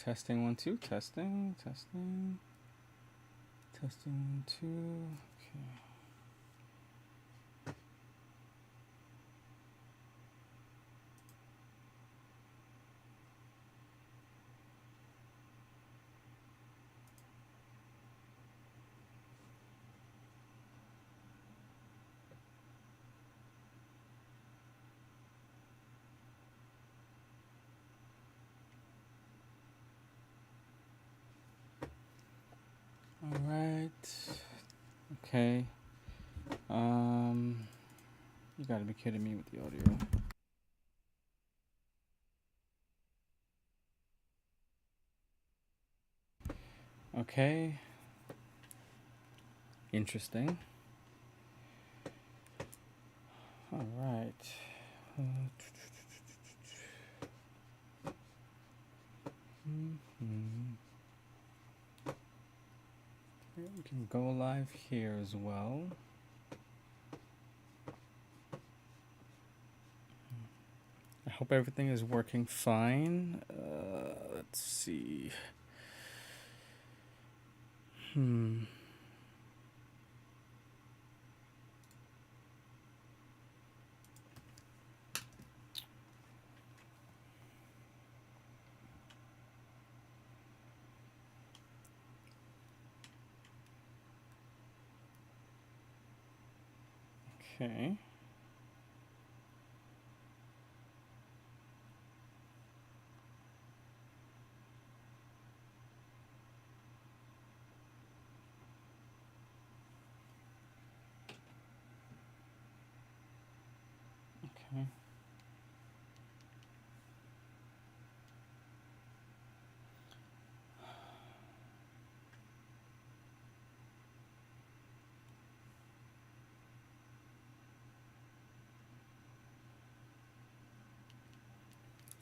Testing 1 2. Testing. Testing. Testing 1 2. Okay. All right. Okay. You gotta be kidding me with the audio. Okay. Interesting. All right. We can go live here as well. I hope everything is working fine. Let's see. Okay. Okay.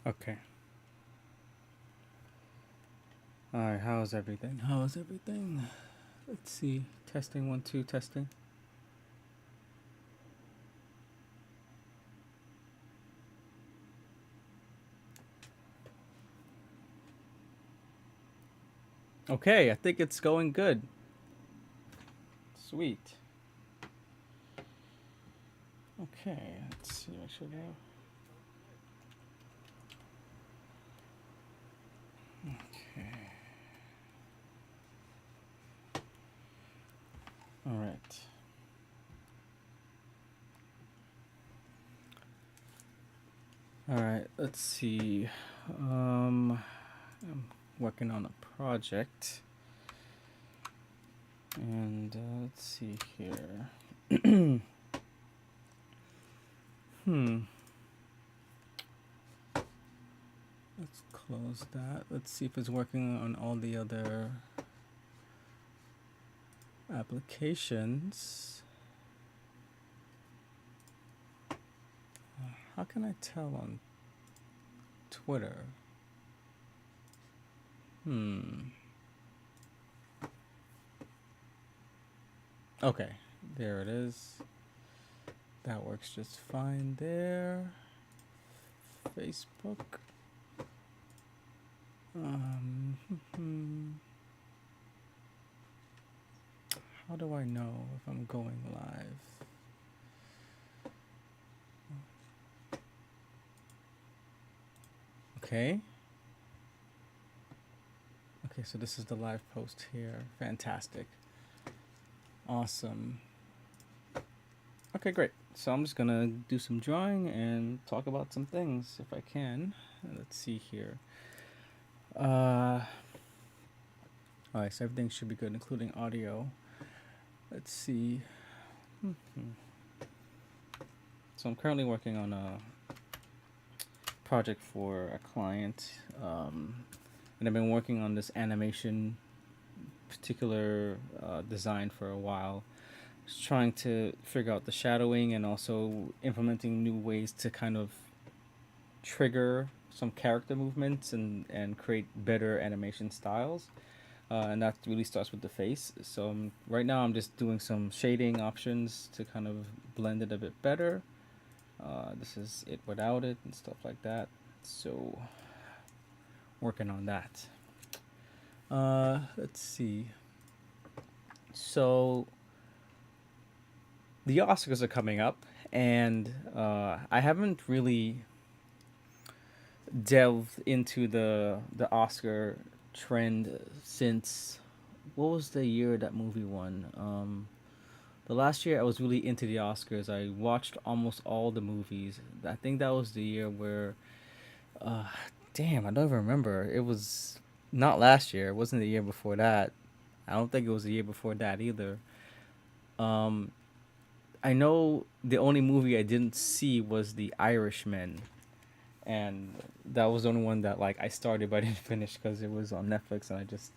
Okay. All right. How's everything? How's everything? Let's see. Testing 1 2. Testing. Okay. I think it's going good. Sweet. Okay. Let's see. Make sure that. Okay. All right. All right. Let's see. I'm working on a project, and let's see here. Let's close that. Let's see if it's working on all the other applications. How can I tell on Twitter? Okay, there it is. That works just fine there. Facebook. How do I know if I'm going live? Okay. Okay, so this is the live post here. Fantastic. Awesome. Okay, great. So I'm just gonna do some drawing and talk about some things if I can. Let's see here. Alright, so everything should be good, including audio. Let's see. So I'm currently working on a project for a client, and I've been working on this animation particular design for a while. Just trying to figure out the shadowing and also implementing new ways to kind of trigger some character movements and create better animation styles. And that really starts with the face. So right now I'm just doing some shading options to kind of blend it a bit better. This is it without it and stuff like that. So working on that. Let's see. So the Oscars are coming up, and I haven't really delved into the Oscar trend since what was the year that movie won? The last year I was really into the Oscars. I watched almost all the movies. I think that was the year where, uh, damn, I don't even remember. It was not last year. It wasn't the year before that. I don't think it was the year before that either. Um, I know the only movie I didn't see was The Irishman, and that was the only one that like I started but I didn't finish because it was on Netflix and I just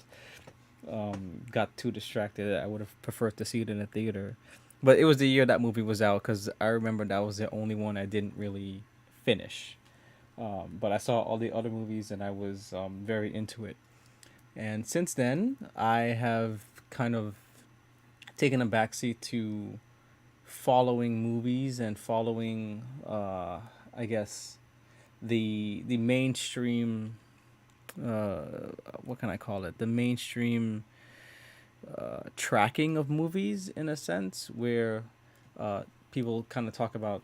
got too distracted. I would have preferred to see it in a theater, but it was the year that movie was out because I remember that was the only one I didn't really finish. But I saw all the other movies and I was very into it. And since then, I have kind of taken a backseat to following movies and following, I guess, the mainstream. What can I call it? The mainstream tracking of movies in a sense, where uh, people kind of talk about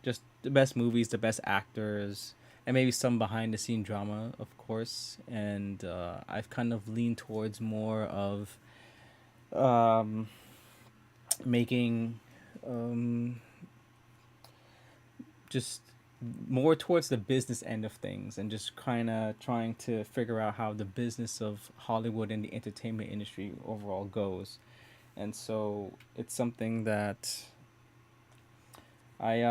just the best movies, the best actors, and maybe some behind the scene drama, of course. And I've kind of leaned towards more of um, making um, just more towards the business end of things and just kind of trying to figure out how the business of Hollywood and the entertainment industry overall goes. And so it's something that I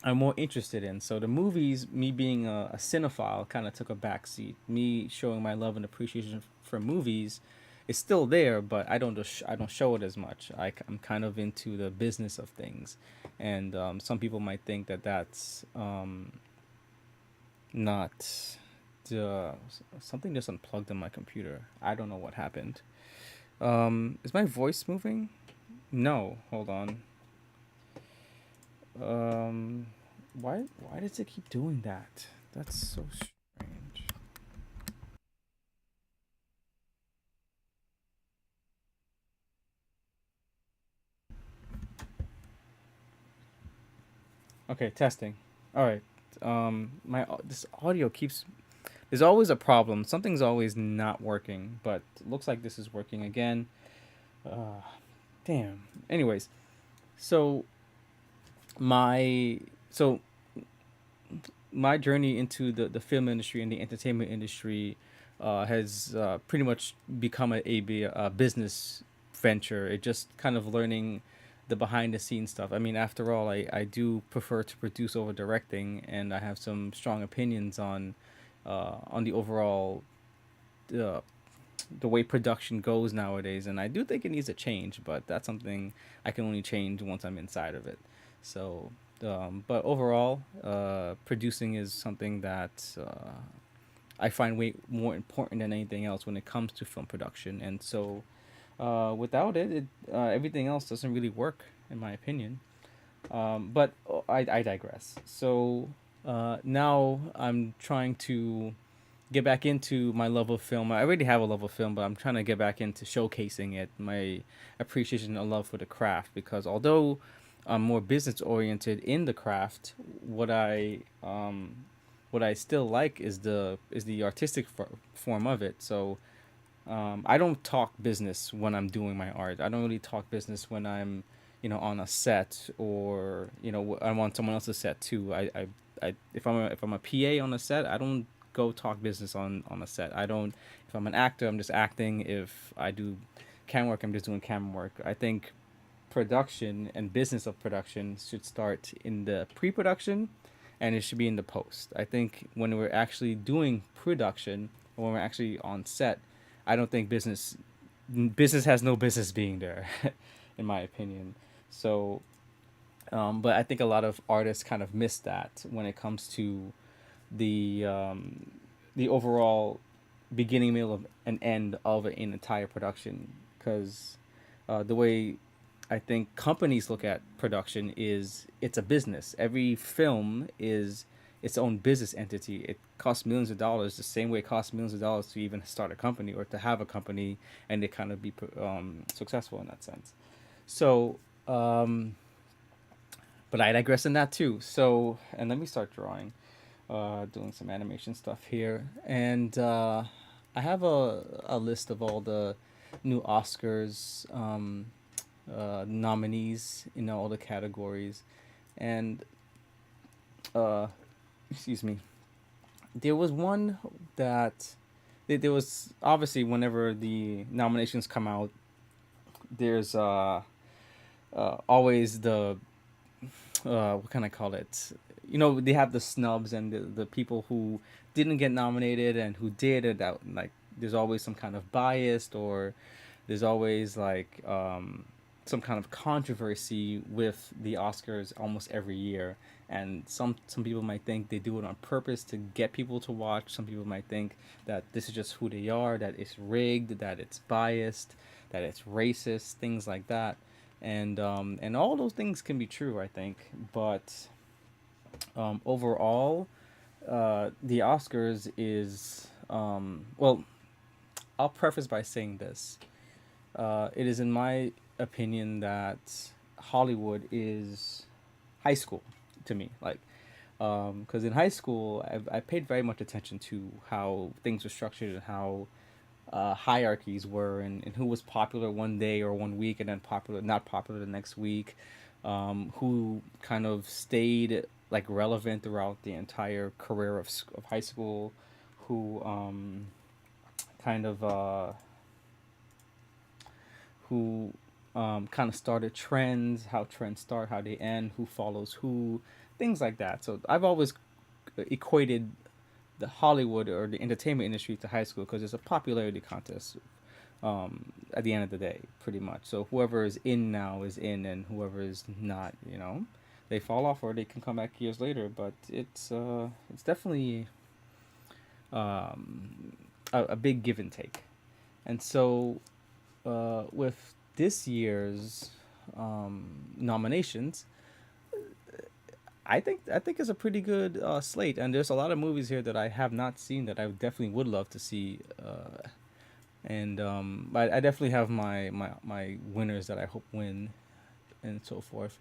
I'm more interested in. So the movies, me being a cinephile, kind of took a backseat. Me showing my love and appreciation for movies is still there, but I don't show it as much. I'm kind of into the business of things, and some people might think that that's not the something just unplugged in my computer. I don't know what happened. Is my voice moving? No, hold on. Um, why does it keep doing that? That's so strange. Okay, testing. All right. My this audio keeps. There's always a problem. Something's always not working, but it looks like this is working again. Uh, damn. Anyways, so my so my journey into the film industry and the entertainment industry has pretty much become a business venture. It just kind of learning the behind the scenes stuff. I mean, after all, I do prefer to produce over directing, and I have some strong opinions on the overall uh, the way production goes nowadays, and I do think it needs a change. But that's something I can only change once I'm inside of it. So, but overall, producing is something that I find way more important than anything else when it comes to film production. And so, without everything else doesn't really work, in my opinion. But I digress. So now I'm trying to get back into my love of film. I already have a love of film, but I'm trying to get back into showcasing it, my appreciation and love for the craft. Because although I'm more business oriented in the craft, what I still like is the artistic form of it. So I don't talk business when I'm doing my art. I don't really talk business when I'm, on a set or I'm on someone else's set too. If I'm a PA on a set, I don't go talk business on a set. I don't. If I'm an actor, I'm just acting. If I do camera work, I'm just doing camera work. I think production and business of production should start in the pre-production and it should be in the post. I think when we're actually doing production or when we're actually on set, I don't think business has no business being there in my opinion. So but I think a lot of artists kind of miss that when it comes to the um, the overall beginning, middle, and end of an entire production. Because the way I think companies look at production is it's a business. Every film is its own business entity. It costs millions of dollars, the same way it costs millions of dollars to even start a company or to have a company and to kind of be successful in that sense. So, but I digress in that too. So, and let me start drawing, doing some animation stuff here. And I have a list of all the new Oscars nominees in all the categories. And, uh, excuse me, there was one that there was obviously whenever the nominations come out, there's always the what can I call it? You know, they have the snubs and the people who didn't get nominated and who did it. That like there's always some kind of bias or there's always like some kind of controversy with the Oscars almost every year. And some people might think they do it on purpose to get people to watch. Some people might think that this is just who they are, that it's rigged, that it's biased, that it's racist, things like that. And all those things can be true, I think. But overall, the Oscars is well. I'll preface by saying this. It is in my opinion that Hollywood is high school to me. Like, because in high school, I paid very much attention to how things were structured and how hierarchies were and who was popular one day or one week and then popular not popular the next week, who kind of stayed like relevant throughout the entire career of high school, who kind of who kind of started trends, how trends start, how they end, who follows who, things like that. So I've always equated the Hollywood or the entertainment industry to high school because it's a popularity contest at the end of the day, pretty much. So whoever is in now is in, and whoever is not, they fall off or they can come back years later. But it's definitely a big give and take. And so with this year's nominations, I think it's a pretty good slate, and there's a lot of movies here that I have not seen that I definitely would love to see. And I definitely have my winners that I hope win, and so forth.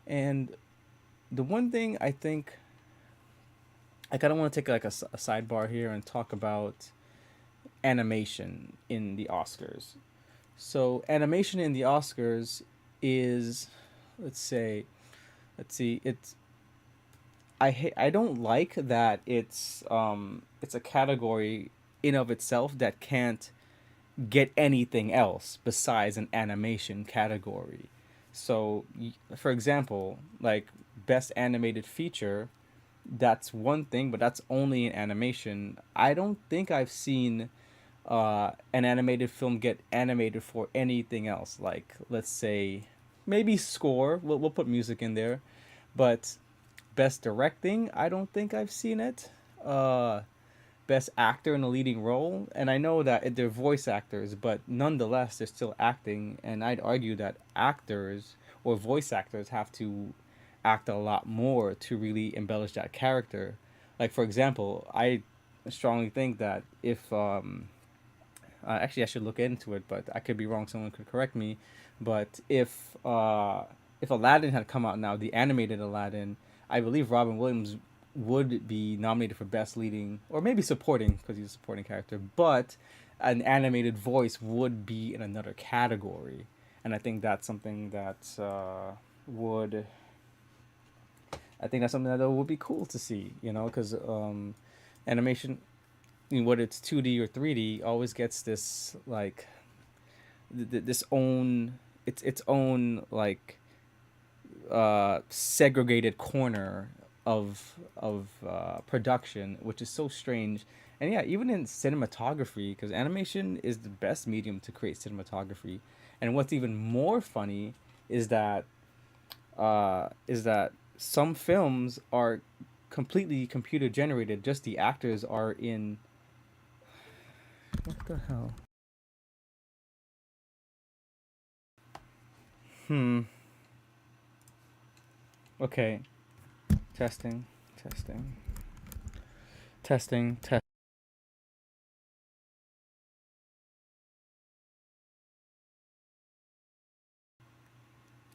And the one thing I think I kind of want to take like a sidebar here and talk about animation in the Oscars. So animation in the Oscars is, let's say, let's see, I don't like that it's a category in of itself that can't get anything else besides an animation category. So, for example, like best animated feature, that's one thing, but that's only in animation. I don't think I've seen an animated film get animated for anything else. Like, let's say, maybe score. We'll put music in there, but best directing, I don't think I've seen it. Best actor in a leading role, and I know that they're voice actors, but nonetheless, they're still acting. And I'd argue that actors or voice actors have to act a lot more to really embellish that character. Like for example, I strongly think that if actually I should look into it, but I could be wrong. Someone could correct me. But if Aladdin had come out now, the animated Aladdin, I believe Robin Williams would be nominated for best leading or maybe supporting because he's a supporting character, but an animated voice would be in another category, and I think that's something that would I think that's something that would be cool to see, because animation, whether it's 2D or 3D, always gets this like this own its own like segregated corner of production, which is so strange. And yeah, even in cinematography, because animation is the best medium to create cinematography. And what's even more funny is that some films are completely computer generated. Just the actors are in. What the hell? Hmm. Okay. Testing. Testing. Testing, test.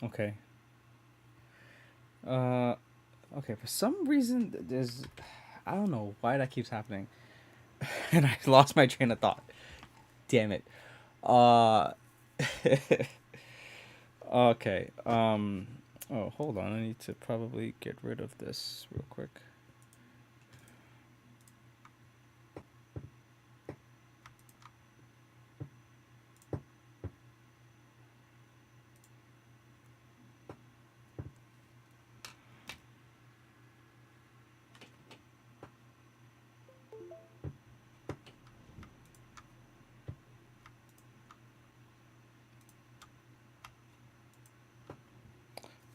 Okay. Uh, okay. For some reason, there's, I don't know why that keeps happening, and I lost my train of thought. Damn it. Uh, okay. Oh, hold on. I need to probably get rid of this real quick.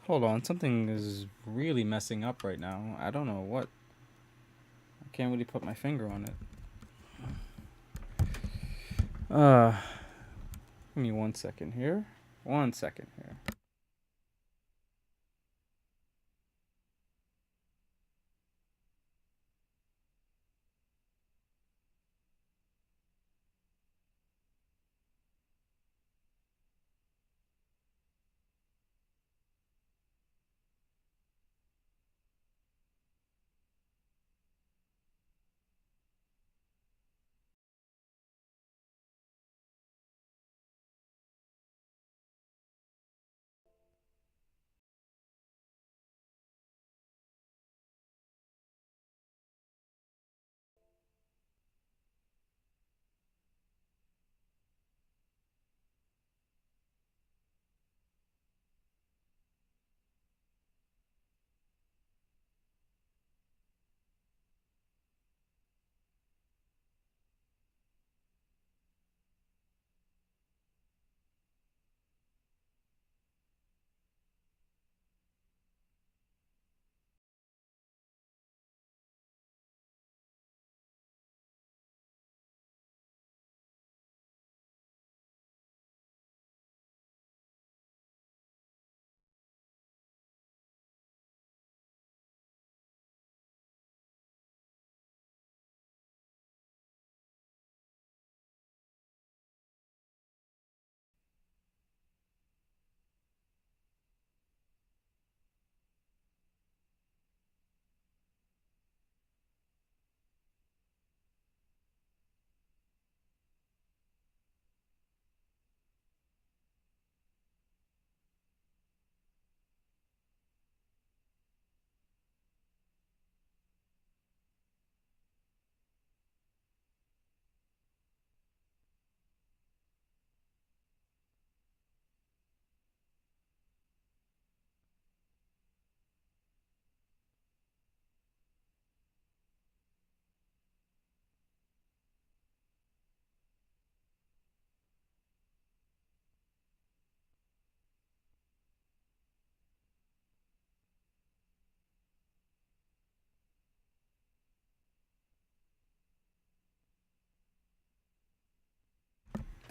Hold on. Something is really messing up right now. I don't know what. I can't really put my finger on it. Uh, Give me 1 second here. 1 second here.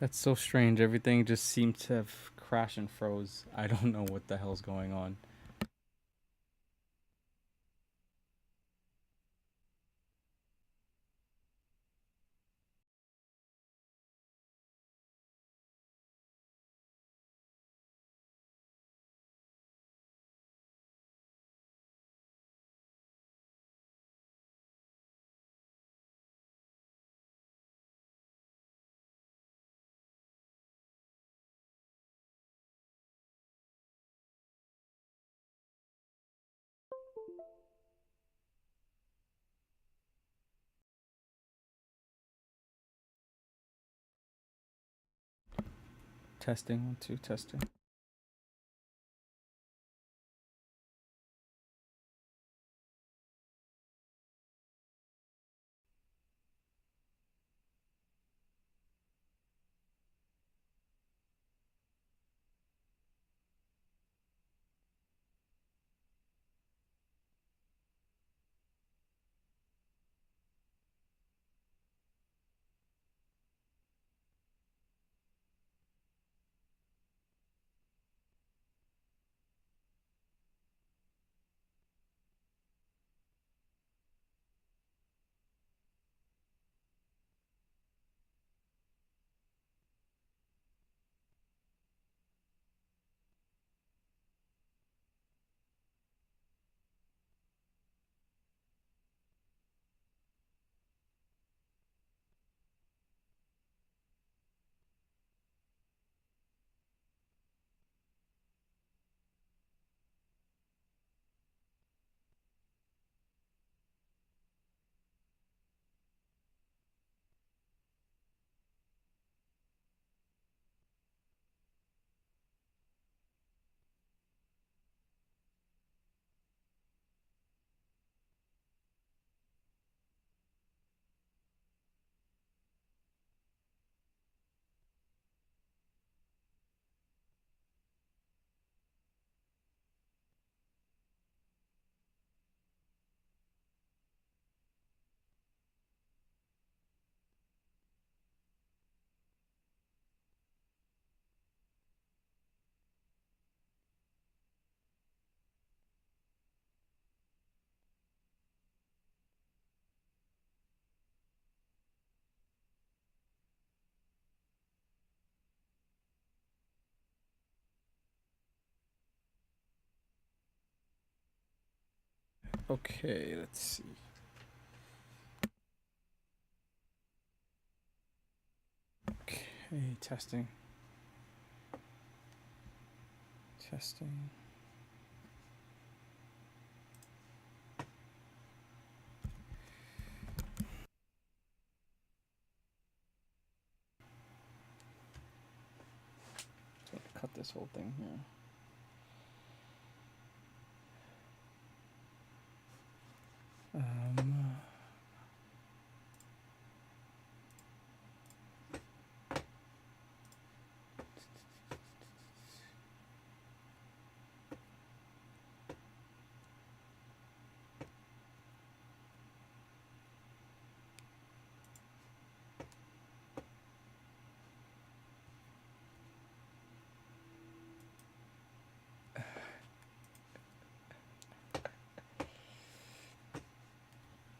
That's so strange. Everything just seemed to have crashed and froze. I don't know what the hell's going on. Testing, one, two, testing. Okay, let's see. Okay, testing. Testing. So cut this whole thing here. Um,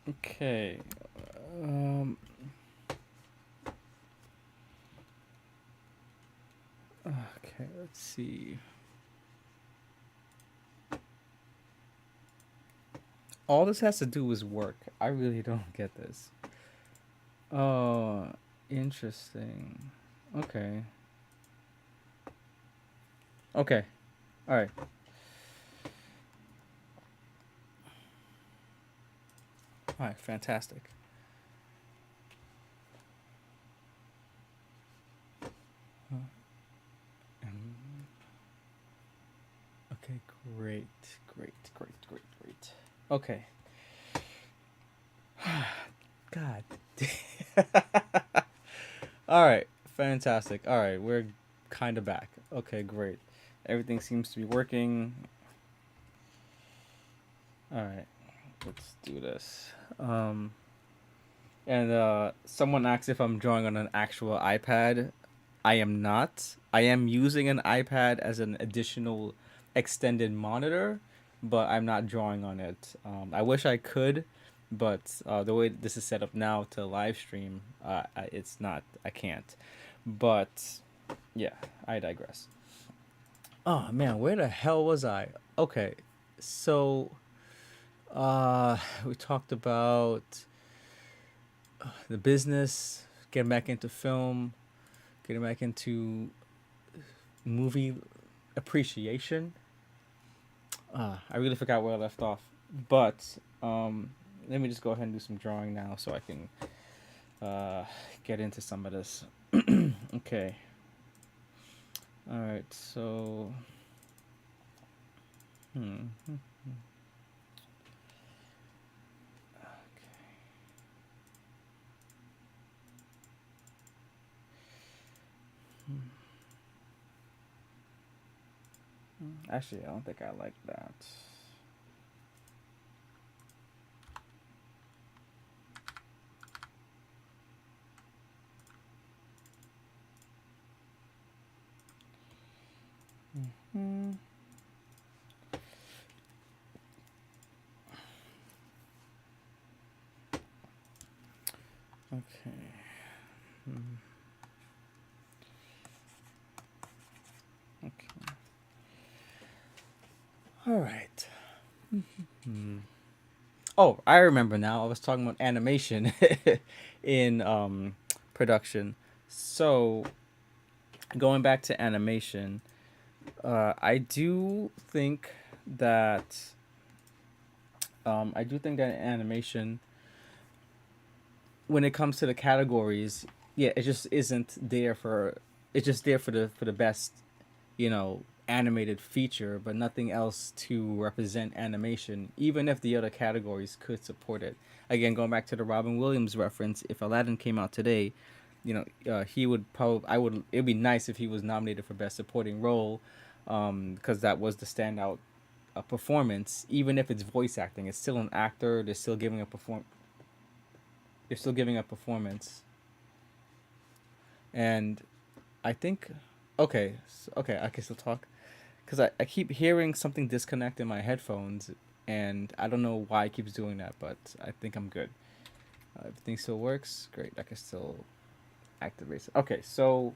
okay. Um, okay, let's see. All this has to do is work. I really don't get this. Oh, interesting. Okay. Okay. All right. All right. Fantastic. Huh. Okay. Great. Great. Great. Great. Great. Okay. God. All right. Fantastic. All right. We're kind of back. Okay. Great. Everything seems to be working. All right. Let's do this. And someone asked if I'm drawing on an actual iPad. I am not. I am using an iPad as an additional extended monitor, but I'm not drawing on it. I wish I could, but the way this is set up now to live stream, it's not. I can't. But yeah, I digress. Oh man, where the hell was I? Okay, so we talked about the business, getting back into film, getting back into movie appreciation. I really forgot where I left off, but let me just go ahead and do some drawing now so I can get into some of this. Okay. All right. So. Hmm. Actually, I don't think I like that. Hmm. Okay. Hmm. Okay. All right. Hmm. Oh, I remember now. I was talking about animation in production. So, going back to animation, I do think that animation, when it comes to the categories, yeah, it just isn't there for. It's just there for the best, animated feature, but nothing else to represent animation. Even if the other categories could support it. Again, going back to the Robin Williams reference, if Aladdin came out today, he would probably. I would. It'd be nice if he was nominated for best supporting role, because that was the standout performance. Even if it's voice acting, it's still an actor. They're still giving a perform. They're still giving a performance, and I think. Okay, okay, I can still talk because I keep hearing something disconnect in my headphones, and I don't know why it keeps doing that, but I think I'm good. Everything still works. Great. I can still activate it. Okay, so,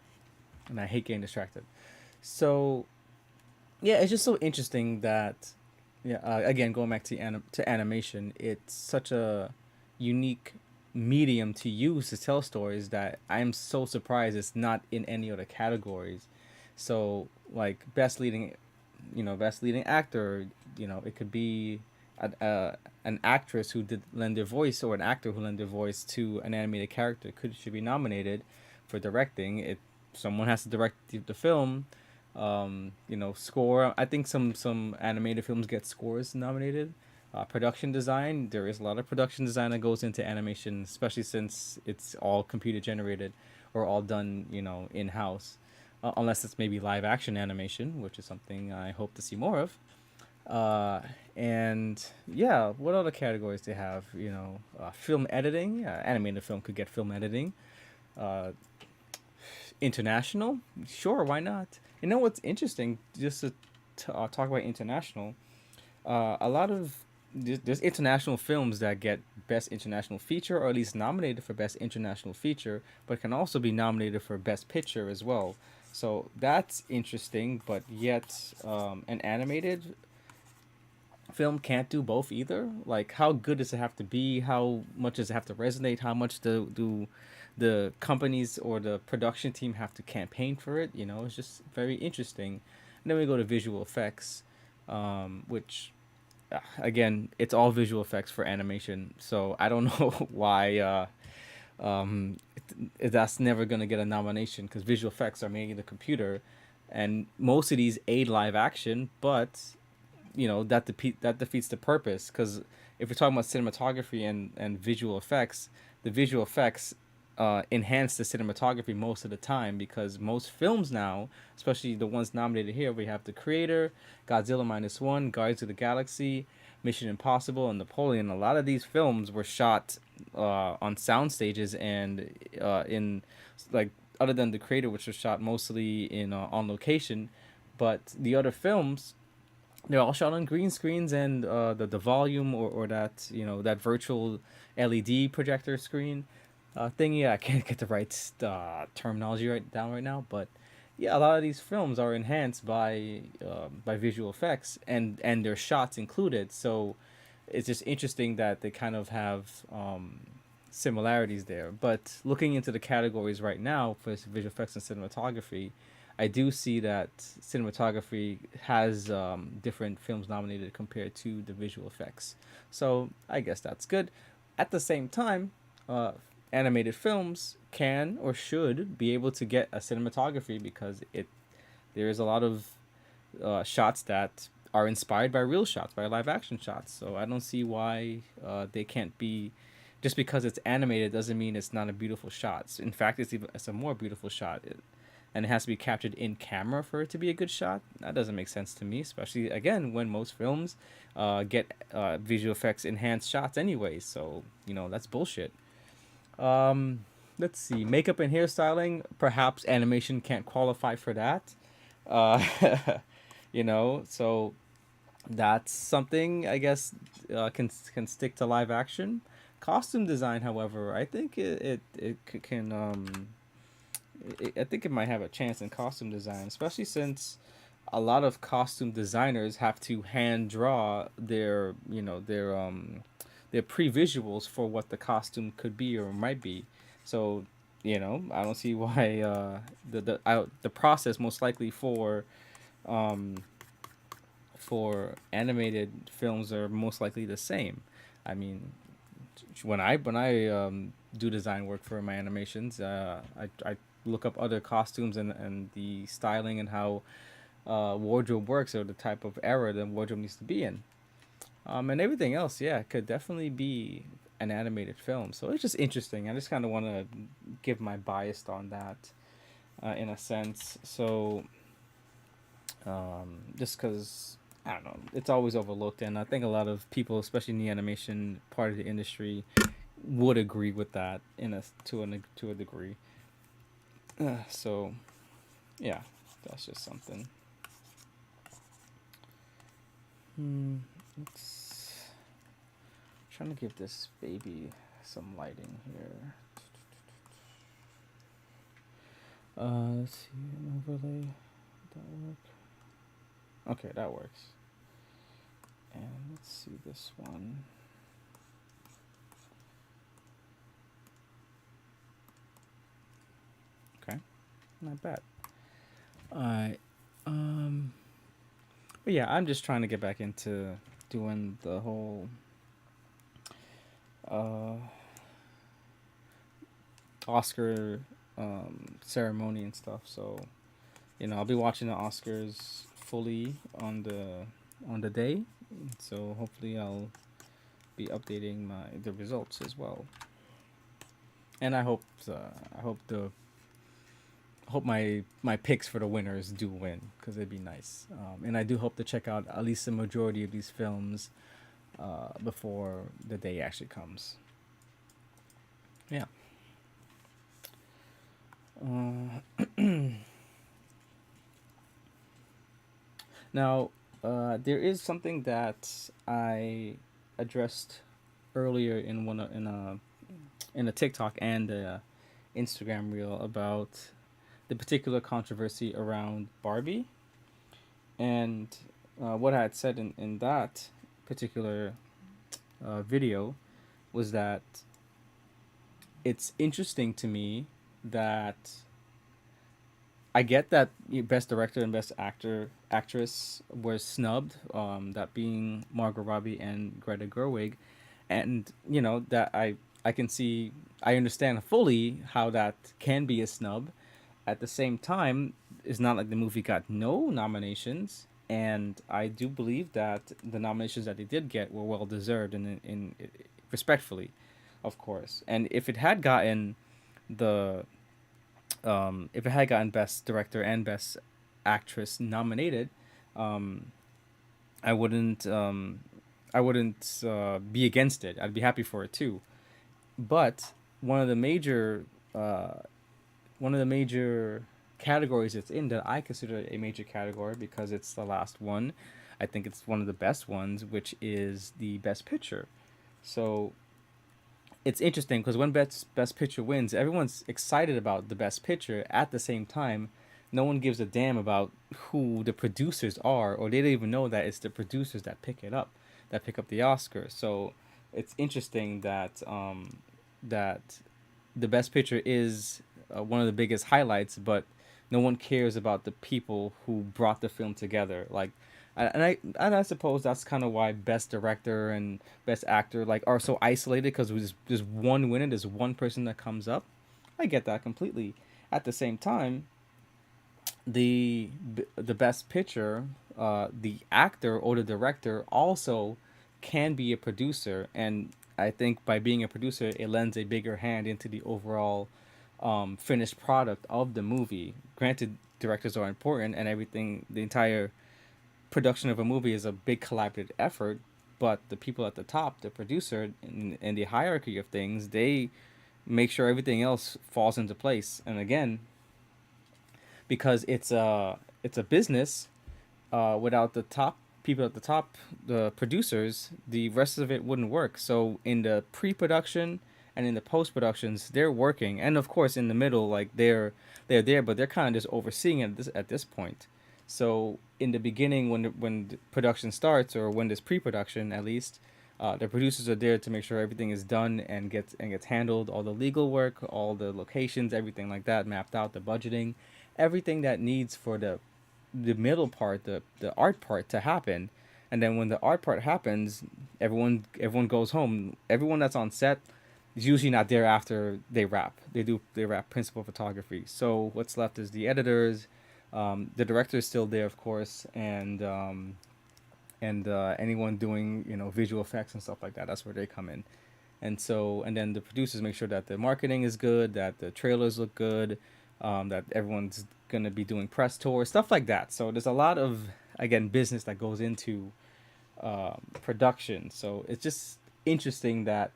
and I hate getting distracted. So, yeah, it's just so interesting that Yeah, again, going back to to animation, it's such a unique medium to use to tell stories that I'm so surprised it's not in any other categories. So, like best leading actor, it could be an actress who did lend their voice, or an actor who lend their voice to an animated character should be nominated for directing. It Someone has to direct the film. Score. I think some animated films get scores nominated. Production design. There is a lot of production design that goes into animation, especially since it's all computer generated or all done, in house. Unless it's maybe live action animation, which is something I hope to see more of. Uh, and yeah, what other categories they have? Film editing. Animated film could get film editing. Uh, International, sure, why not? You know what's interesting? Just to talk about international, a lot of there's international films that get best international feature, or at least nominated for best international feature, but can also be nominated for best picture as well. So that's interesting, but yet an animated film can't do both either. Like, how good does it have to be? How much does it have to resonate? How much do the companies or the production team have to campaign for it? It's just very interesting. And then we go to visual effects, which again, it's all visual effects for animation. So I don't know why that's never gonna get a nomination, because visual effects are made in the computer, and most of these aid live action, but that defeats the purpose, because if we're talking about cinematography and visual effects, the visual effects enhance the cinematography most of the time, because most films now, especially the ones nominated here, we have The Creator, Godzilla Minus One, Guardians of the Galaxy, Mission Impossible, and Napoleon. A lot of these films were shot on sound stages and in like other than The Creator, which was shot mostly in on location, but the other films, they're all shot on green screens, and the volume, or that that virtual LED projector screen thingy. I can't get the right terminology right now, but yeah, a lot of these films are enhanced by visual effects, and their shots included. So it's just interesting that they kind of have similarities there. But looking into the categories right now for visual effects and cinematography, I do see that cinematography has different films nominated compared to the visual effects. So I guess that's good. At the same time, uh, animated films can or should be able to get a cinematography, because there is a lot of shots that are inspired by real shots, by live action shots. So I don't see why they can't be. Just because it's animated doesn't mean it's not a beautiful shot. In fact, it's a more beautiful shot. And it has to be captured in camera for it to be a good shot. That doesn't make sense to me, especially again when most films get visual effects enhanced shots anyway. So that's bullshit. Um, let's see, makeup and hairstyling. Perhaps animation can't qualify for that. Uh, so that's something I guess can stick to live action. Costume design, however, I think it can I think it might have a chance in costume design, especially since a lot of costume designers have to hand draw their pre visuals for what the costume could be or might be. So I don't see why the process most likely um, for animated films are most likely the same. I mean, when I do design work for my animations, I look up other costumes and the styling and how wardrobe works, or the type of era the wardrobe needs to be in. And everything else, yeah, could definitely be an animated film. So it's just interesting. I just kind of want to give my bias on that, in a sense. So just because I don't know, it's always overlooked, and I think a lot of people, especially in the animation part of the industry, would agree with that to a degree. So yeah, that's just something. Hmm. Let's trying to give this baby some lighting here. Let's see, an overlay. That work? Okay, that works. And let's see this one. Okay, not bad. Alright. Um. But yeah, I'm just trying to get back into doing the whole uh Oscar ceremony and stuff. So I'll be watching the Oscars fully on the day. So hopefully I'll be updating the results as well. And I hope the hope my picks for the winners do win because it'd be nice. And I do hope to check out at least the majority of these films before the day actually comes. Yeah. Now, there is something that I addressed earlier in a TikTok and a Instagram reel about the particular controversy around Barbie, and what I had said in that particular video was that it's interesting to me that I get that best director and best actress were snubbed, that being Margot Robbie and Greta Gerwig, and that I can see, I understand fully how that can be a snub. At the same time, it's not like the movie got no nominations, and I do believe that the nominations that they did get were well deserved, and in respectfully, of course. And the if it had gotten best director and best actress nominated, um, I wouldn't be against it. I'd be happy for it too. But one of the major uh, one of the major categories it's in, that I consider a major category because it's the last one. I think it's one of the best ones, which is the best picture. So it's interesting because when best picture wins, everyone's excited about the best picture. At the same time, no one gives a damn about who the producers are, or they don't even know that it's the producers that pick up the Oscar. So it's interesting that that the best picture is one of the biggest highlights, but no one cares about the people who brought the film together. Like, and I suppose that's kind of why best director and best actor like are so isolated, because there's one winner, there's one person that comes up. I get that completely. At the same time, the best picture, the actor or the director also can be a producer, and I think by being a producer, it lends a bigger hand into the overall finished product of the movie. Granted, directors are important, and everything, the entire production of a movie is a big collaborative effort, but the people at the top, the producer, in the hierarchy of things, they make sure everything else falls into place. And again, because it's a business, without the top people at the top, the producers, the rest of it wouldn't work. So in the pre-production and in the post-productions, they're working, and of course in the middle, like they're there, but they're kind of just overseeing it at this point. So in the beginning, when the production starts, or when there's pre-production at least, the producers are there to make sure everything is done and gets handled, all the legal work, all the locations, everything like that mapped out, the budgeting, everything that needs for the middle part, the art part to happen. And then when the art part happens, everyone goes home. Everyone that's on set is usually not there after they wrap. They wrap principal photography. So what's left is the editors, the director is still there, of course, and anyone doing visual effects and stuff like that. That's where they come in. And then the producers make sure that the marketing is good, that the trailers look good, that everyone's gonna be doing press tours, stuff like that. So there's a lot of, again, business that goes into production. So it's just interesting that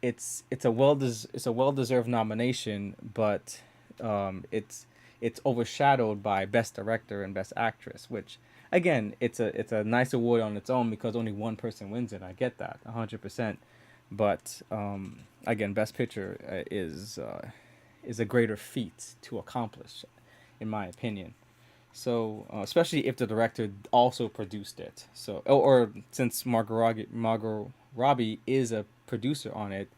it's a well deserved nomination, but it's overshadowed by best director and best actress, which again, it's a nice award on its own because only one person wins it. I get that 100%, but again, best picture is a greater feat to accomplish, in my opinion. So, especially if the director also produced it. So, or since Margot Robbie is a producer on it,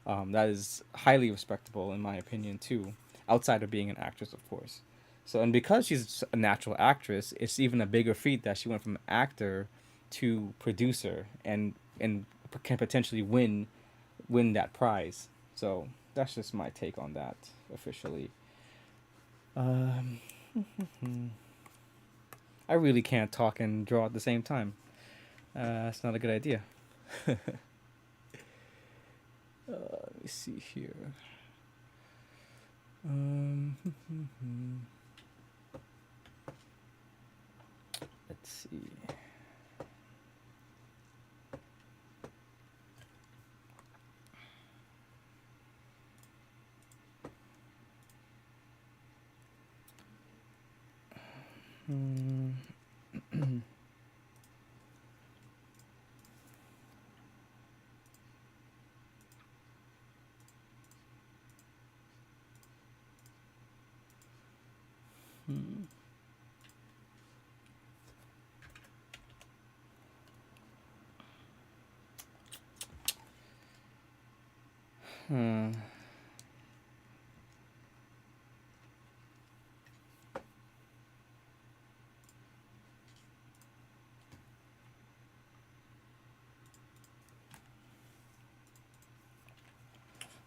that is highly respectable in my opinion too. Outside of being an actress, of course. So, and because she's a natural actress, it's even a bigger feat that she went from actor to producer and can potentially win that prize. So that's just my take on that officially. Um, I really can't talk and draw at the same time. That's not a good idea. Let me see here. Um, let's see. Hmm. Hmm.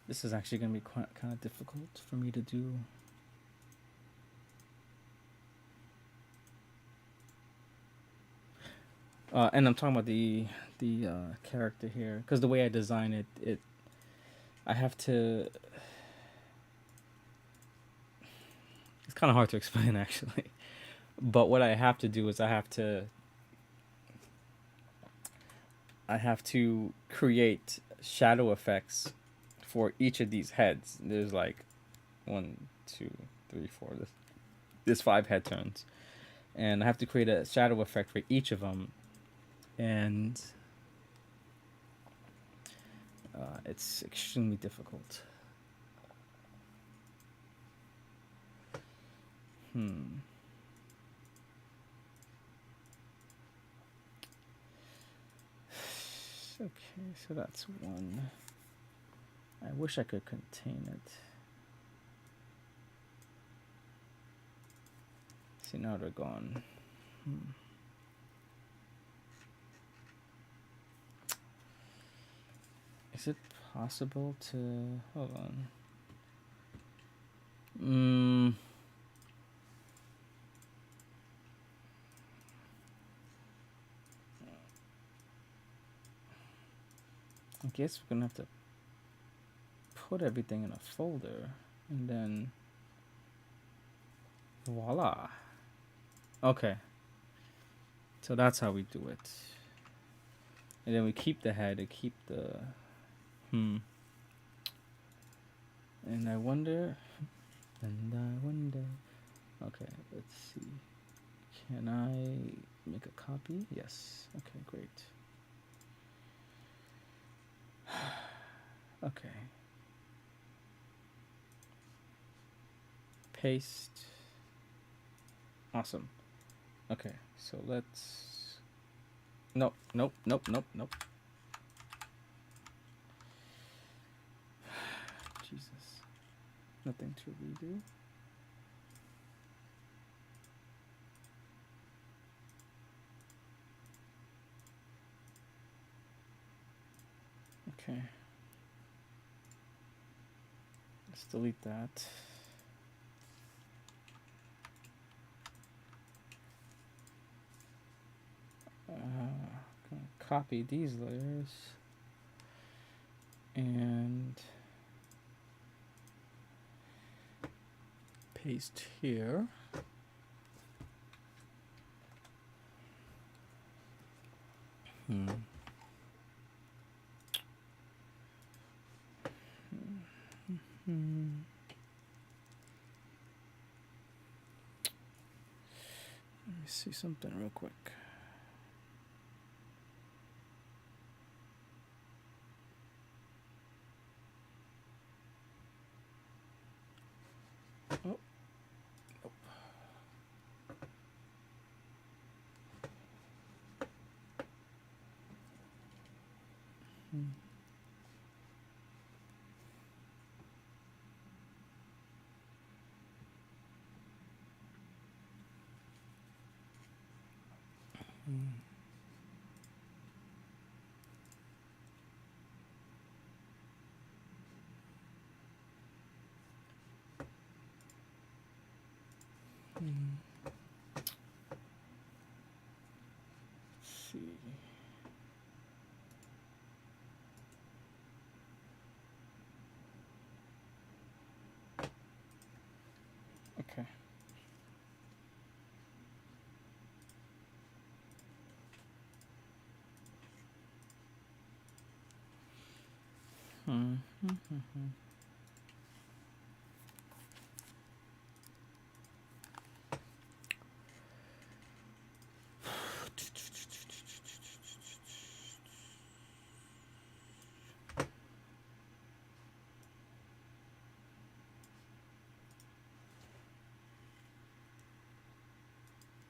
This is actually going to be quite kind of difficult for me to do. And I'm talking about the character here because the way I design it, I have to. It's kind of hard to explain actually, but what I have to do is I have to create shadow effects for each of these heads. There's like one, two, three, four. There's five head turns, and I have to create a shadow effect for each of them, and it's extremely difficult. Hmm. Okay, so that's one. I wish I could contain it. See, now they're gone. Hmm. Is it possible to hold on? Mm, I guess we're gonna have to put everything in a folder, and then voila. Okay, so that's how we do it. And then we keep the head, and keep the hmm. And I wonder, and I wonder. Okay, let's see. Can I make a copy? Yes. Okay, great. Okay. Paste. Awesome. Okay, so let's. Nope, nope, nope, nope, nope. Jesus. Nothing to redo. Okay. Let's delete that. Gonna copy these layers and paste here. Hmm. Hmm. Let me see something real quick. Oh, nope. See. Okay.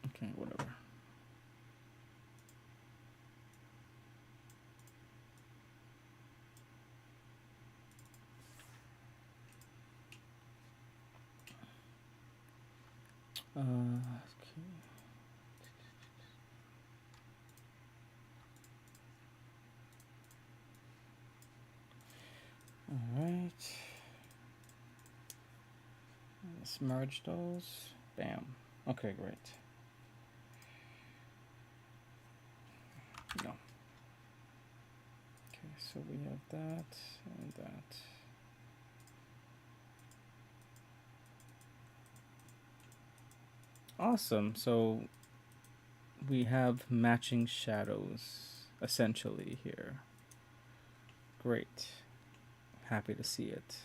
Okay, whatever. Okay. All right. Let's merge those. Bam. Okay, great. No. Okay, so we have that and that. Awesome. So we have matching shadows essentially here. Great. Happy to see it.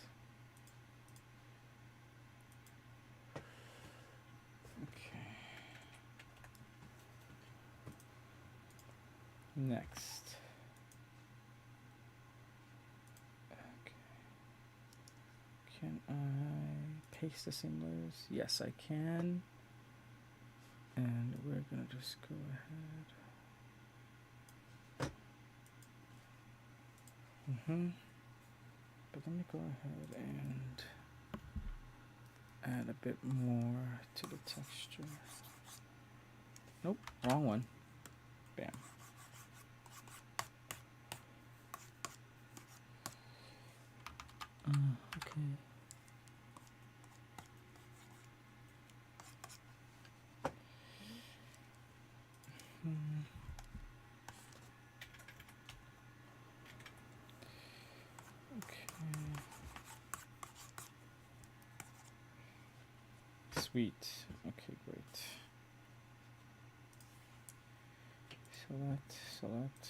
Okay. Next. Okay. Can I paste the symbols? Yes, I can. And we're gonna just go ahead. But let me go ahead and add a bit more to the texture. Nope, wrong one. Bam. Okay. Sweet. Okay, great. Select.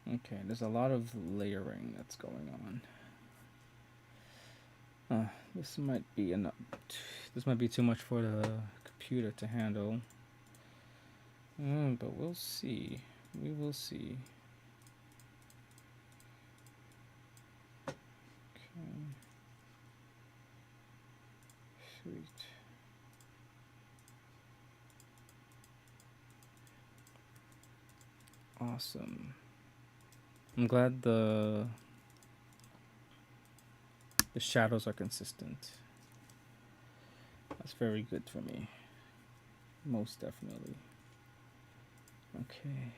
Okay, there's a lot of layering that's going on. This might be enough. This might be too much for the computer to handle. But we'll see. We will see. Okay. Sweet. Awesome. I'm glad the shadows are consistent. That's very good for me. Most definitely. Okay.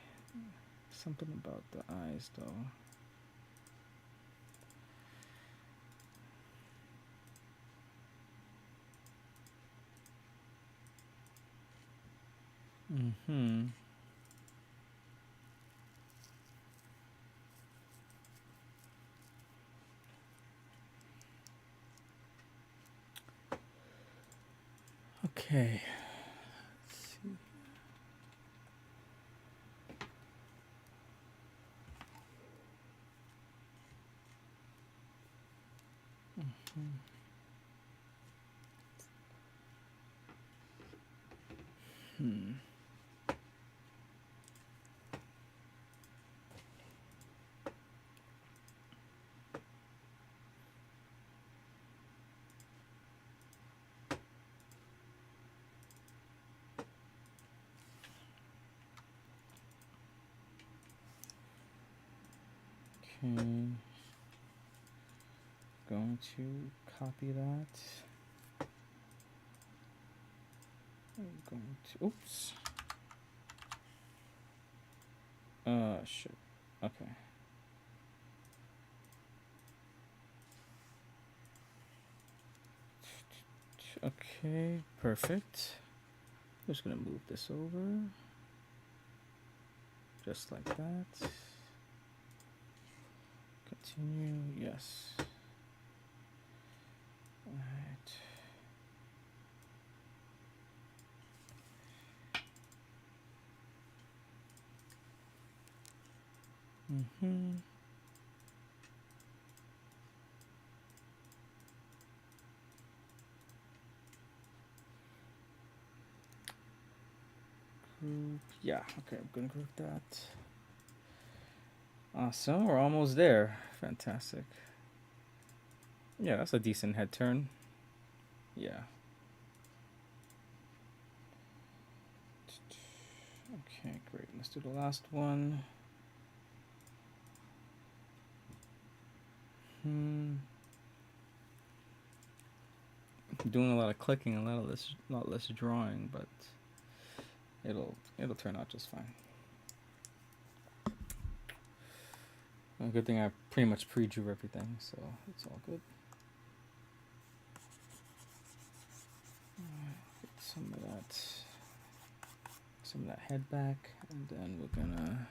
Something about the eyes though. Okay. Let's see. Okay. Going to copy that. I'm going to, oops. Shit. Okay. Okay, perfect. I'm just gonna move this over. Just like that. Continue, yes. Alright. Mm-hmm. Group, yeah, okay, I'm gonna group that. Awesome, we're almost there. Fantastic. Yeah, that's a decent head turn. Yeah. Okay, great. Let's do the last one. I'm doing a lot of clicking, a lot less drawing, but it'll turn out just fine. A good thing I pretty much pre-drew everything, so it's all good. Get some of that head back, and then we're gonna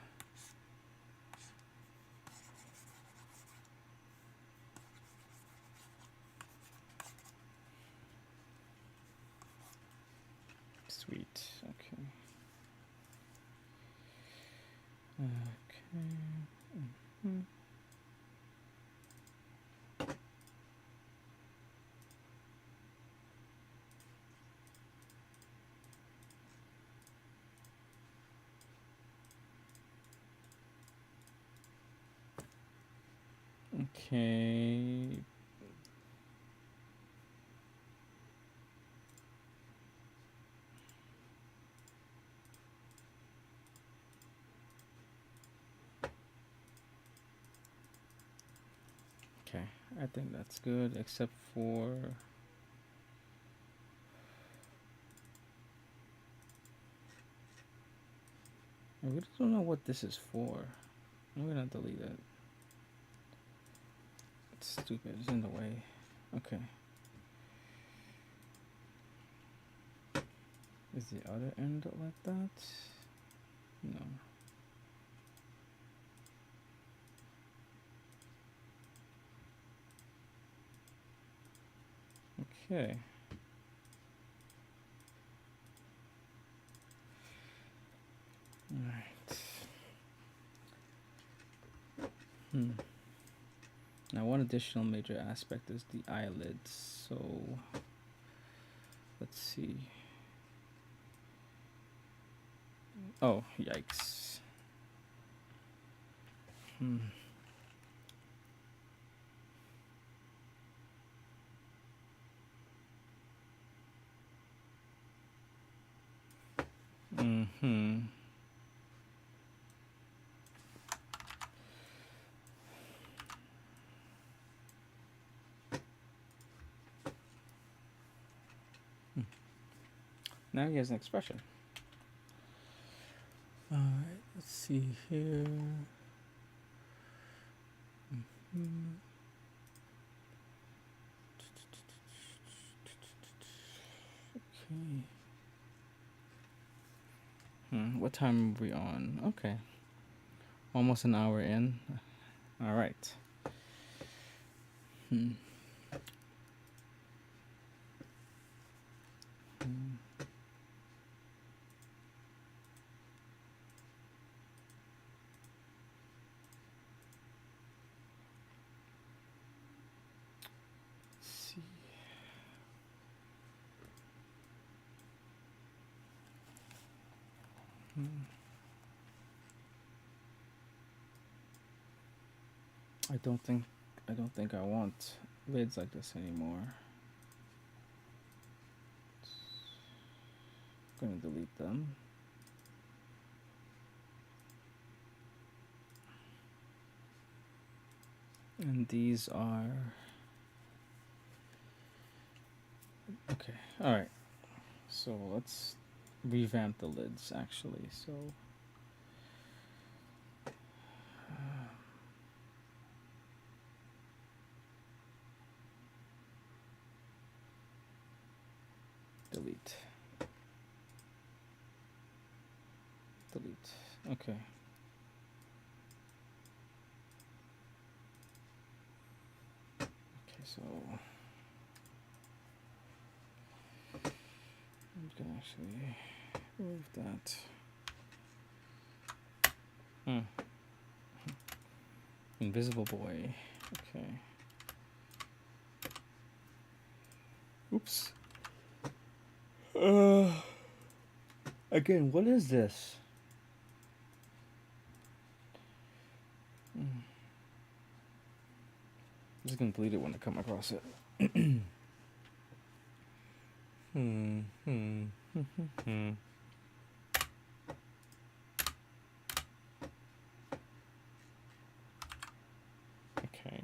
sweet. Okay. Okay. Mm-hmm. Okay. Okay, I think that's good, except for I really don't know what this is for. I'm gonna delete it. It's stupid. It's in the way. Okay. Is the other end like that? No. Okay. Alright. Now, one additional major aspect is the eyelids. So, let's see. Oh, yikes. Mm-hmm. Now he has an expression. Alright, let's see here. Okay. What time are we on? Okay. Almost an hour in. Alright. See. I don't think I want lids like this anymore. I'm gonna delete them. And these are okay. All right. So let's revamp the lids actually. So delete. Delete. Okay. Okay, so I'm gonna actually move that. Invisible boy. Okay. Oops. Again, what is this? I'm just gonna delete it when I come across it. Okay.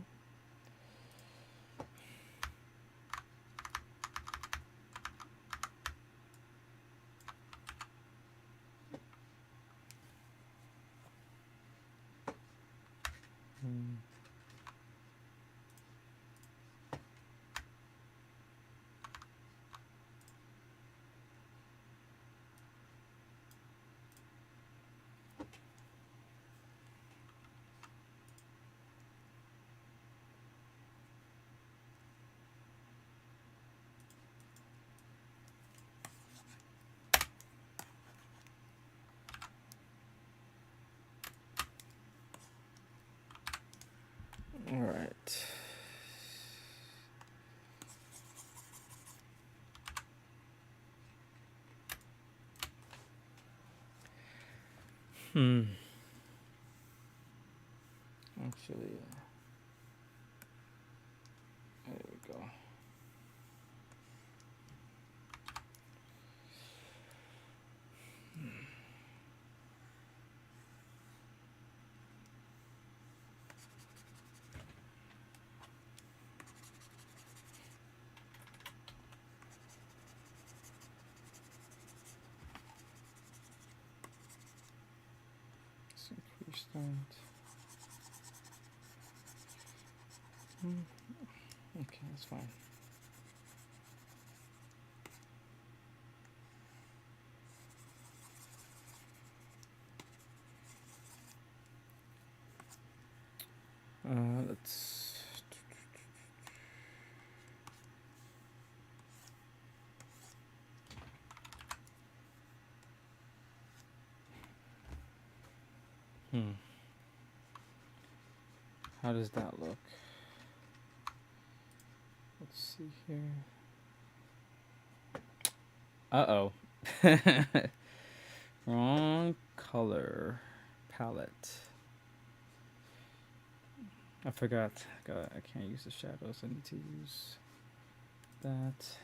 All right. Actually, there we go. Let's increase that. Okay, that's fine. Let's. How does that look? Let's see here. Uh-oh. Wrong color palette. I forgot. I can't use the shadows. I need to use that.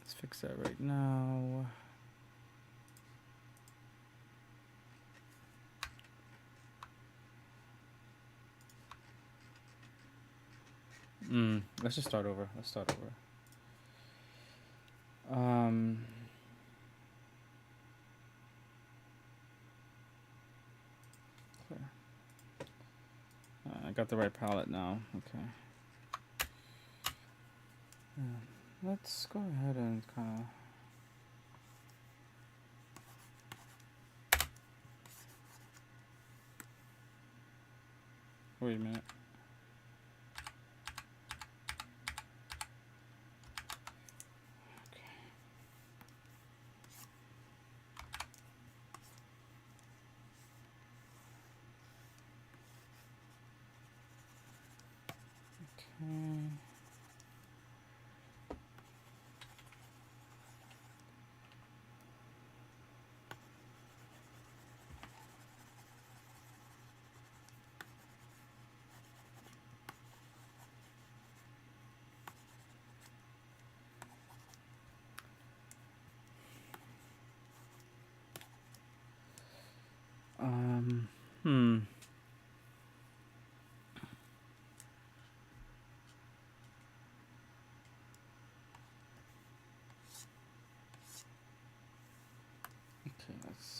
Let's fix that right now. Let's just start over. Let's start over. I got the right palette now. Okay. Let's go ahead and kind of. Wait a minute.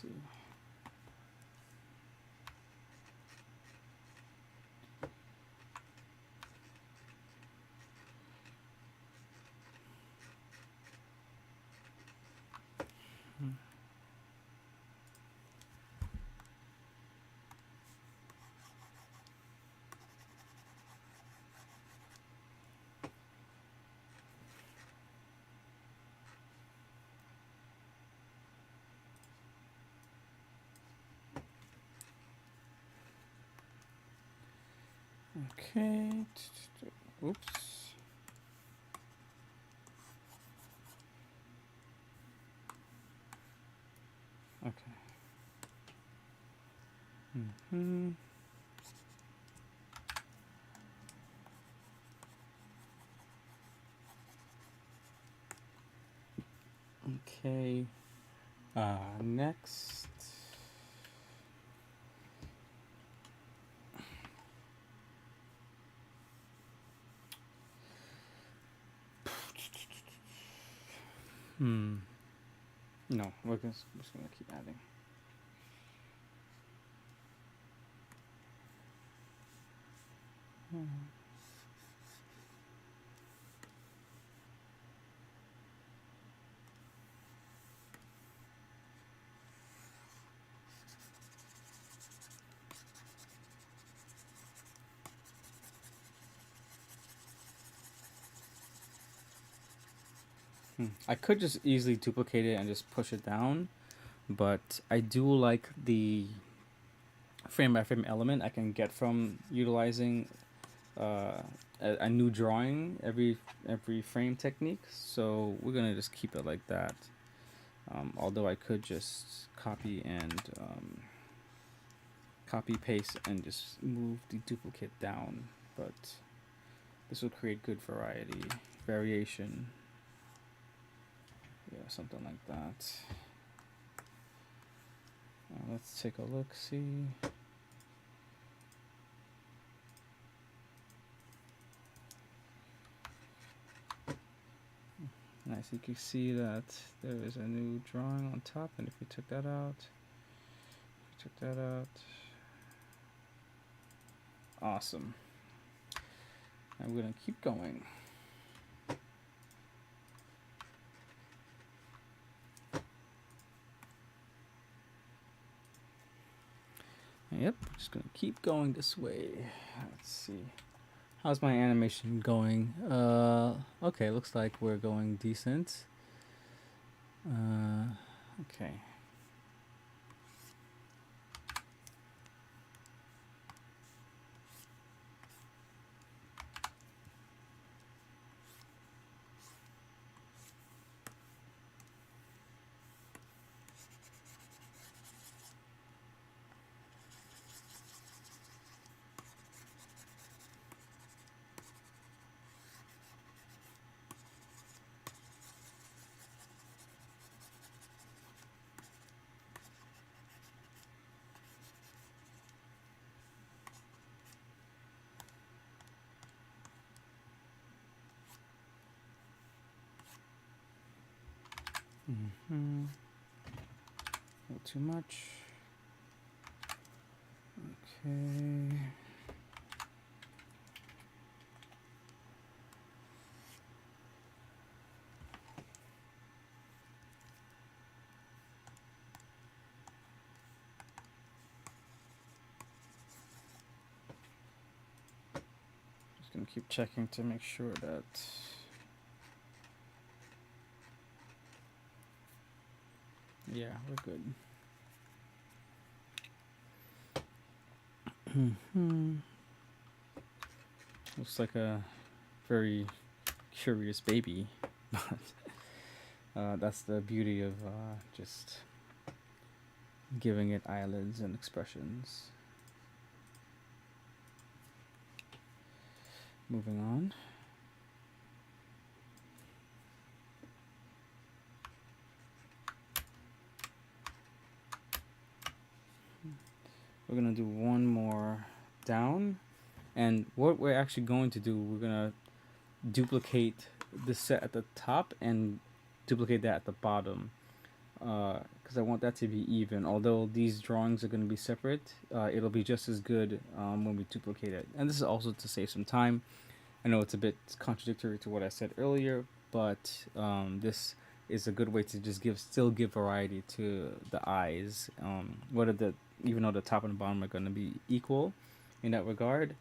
see. Okay. Oops. Okay. Mm-hmm. Okay. Next. No, just gonna keep adding. I could just easily duplicate it and just push it down, but I do like the frame by frame element I can get from utilizing uh, a new drawing every frame technique. So we're gonna just keep it like that. Although I could just copy and copy paste and just move the duplicate down, but this will create good variation. Yeah, something like that. Let's take a look, see. Nice, you can see that there is a new drawing on top, and if we took that out, awesome. And we're gonna keep going. Yep, just gonna keep going this way. Let's see. How's my animation going? Okay, looks like we're going decent. Okay. Mm-hmm. A little too much. Okay. Just gonna keep checking to make sure that yeah, we're good. Looks like a very curious baby, but that's the beauty of just giving it eyelids and expressions. Moving on. We're gonna do one more down, and what we're actually going to do, we're gonna duplicate the set at the top and duplicate that at the bottom. because I want that to be even. Although these drawings are going to be separate, it'll be just as good when we duplicate it. And this is also to save some time. I know it's a bit contradictory to what I said earlier, but this is a good way to just still give variety to the eyes. Whether the even though the top and the bottom are going to be equal in that regard,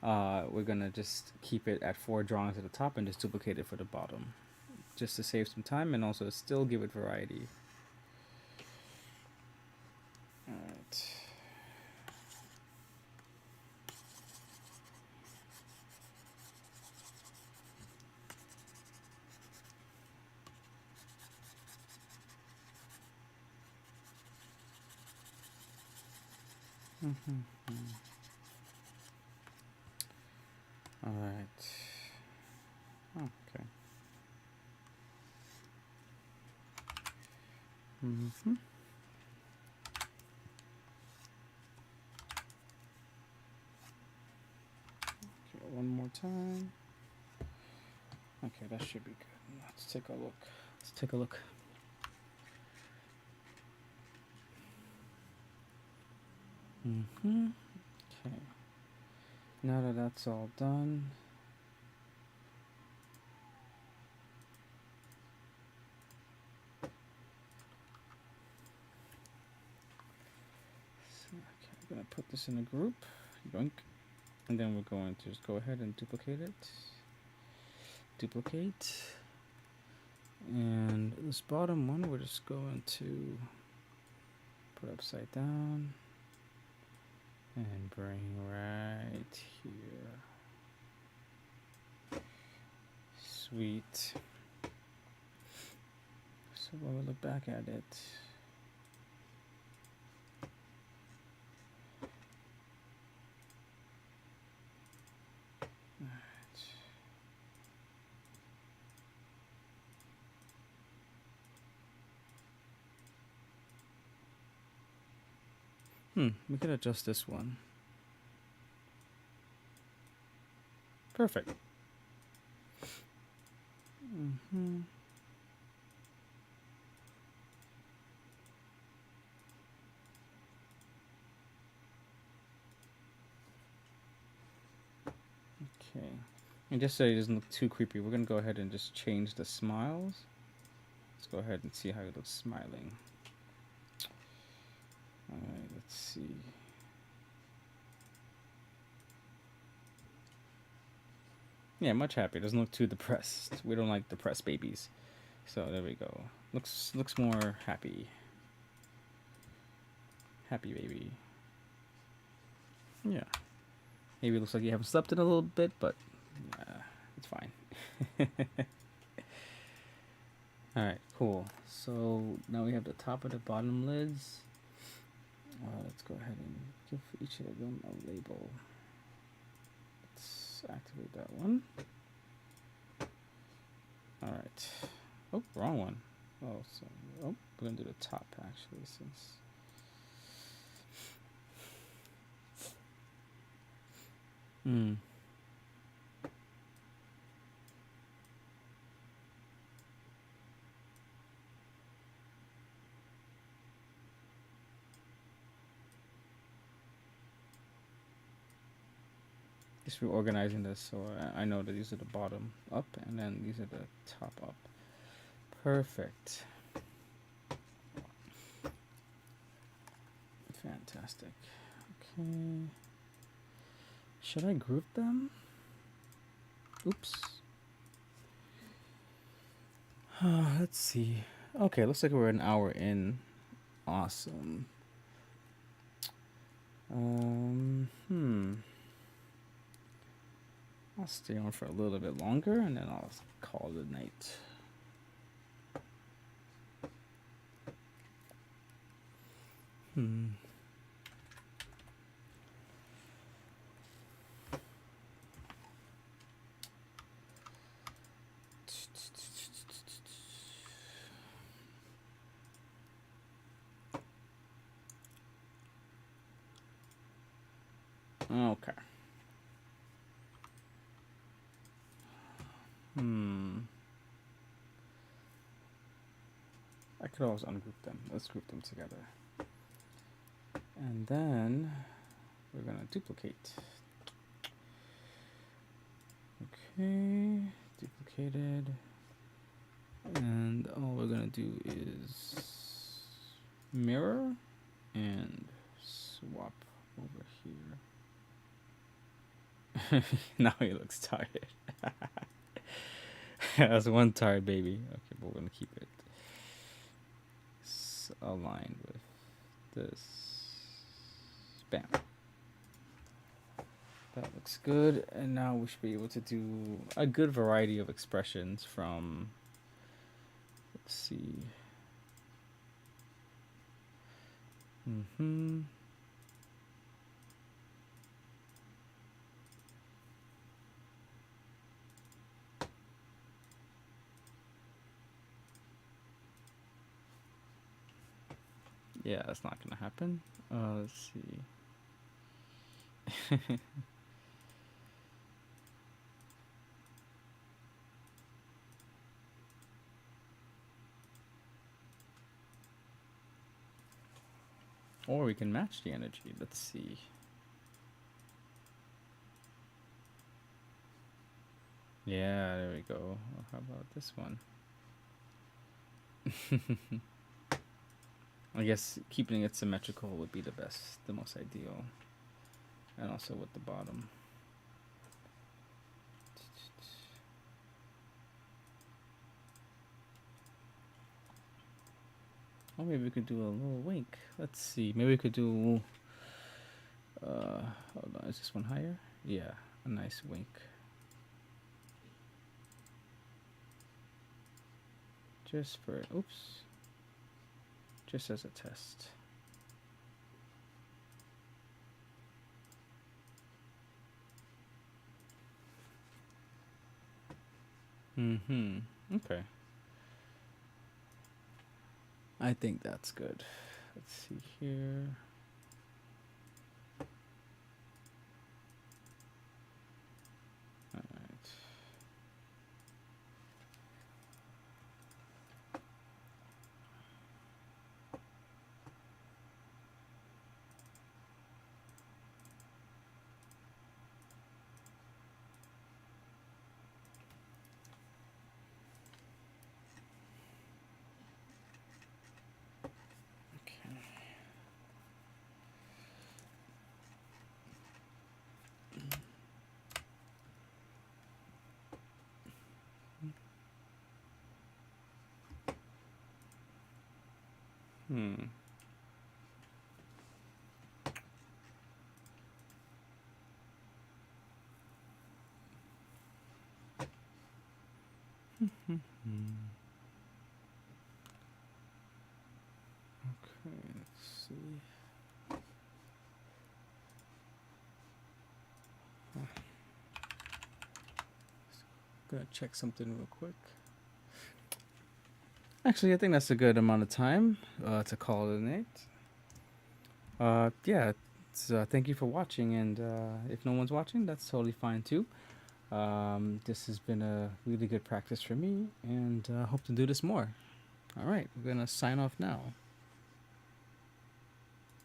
we're gonna just keep it at 4 drawings at the top and just duplicate it for the bottom, just to save some time and also still give it variety. All right. Mm-hmm. All right. Okay. Mm-hmm. Okay, one more time. Okay, that should be good. Let's take a look. Let's take a look. Mm-hmm. Okay. Now that that's all done, so, okay, I'm gonna put this in a group. Yoink. And then we're going to just go ahead and duplicate it. Duplicate. And this bottom one, we're just going to put upside down and bring right here. Sweet. So when we look back at it, we can adjust this one. Perfect. Mm-hmm. Okay. And just so it doesn't look too creepy, we're gonna go ahead and just change the smiles. Let's go ahead and see how it looks smiling. Alright, let's see. Yeah, much happier. Doesn't look too depressed. We don't like depressed babies. So there we go. Looks more happy. Happy baby. Yeah. Maybe it looks like you haven't slept in a little bit, but it's fine. Alright, cool. So now we have the top and the bottom lids. Let's go ahead and give each of them a label. Let's activate that one. Alright. Oh, wrong one. Oh, so we're gonna do the top actually since just reorganizing this so I know that these are the bottom up and then these are the top up. Perfect. Fantastic. Okay. Should I group them? Oops. Let's see. Okay, looks like we're an hour in. Awesome. I'll stay on for a little bit longer and then I'll call it a night. Okay. I could always ungroup them. Let's group them together. And then we're gonna duplicate. Okay, duplicated. And all we're gonna do is mirror and swap over here. Now he looks tired. That's one tired baby. Okay, but we're gonna keep it aligned with this. Bam. That looks good. And now we should be able to do a good variety of expressions from, let's see. Yeah, that's not gonna happen. Let's see. Or we can match the energy. Let's see. Yeah, there we go. How about this one? I guess keeping it symmetrical would be the most ideal. And also with the bottom. Or maybe we could do a little wink. Let's see. Maybe we could do, hold on, is this one higher? Yeah, a nice wink. Just for, oops. Just as a test. Okay. I think that's good. Let's see here. All right. Okay, let's see. Gonna check something real quick. Actually, I think that's a good amount of time to call it a night. Yeah, thank you for watching, and if no one's watching, that's totally fine too. This has been a really good practice for me, and hope to do this more. All right, we're gonna sign off now.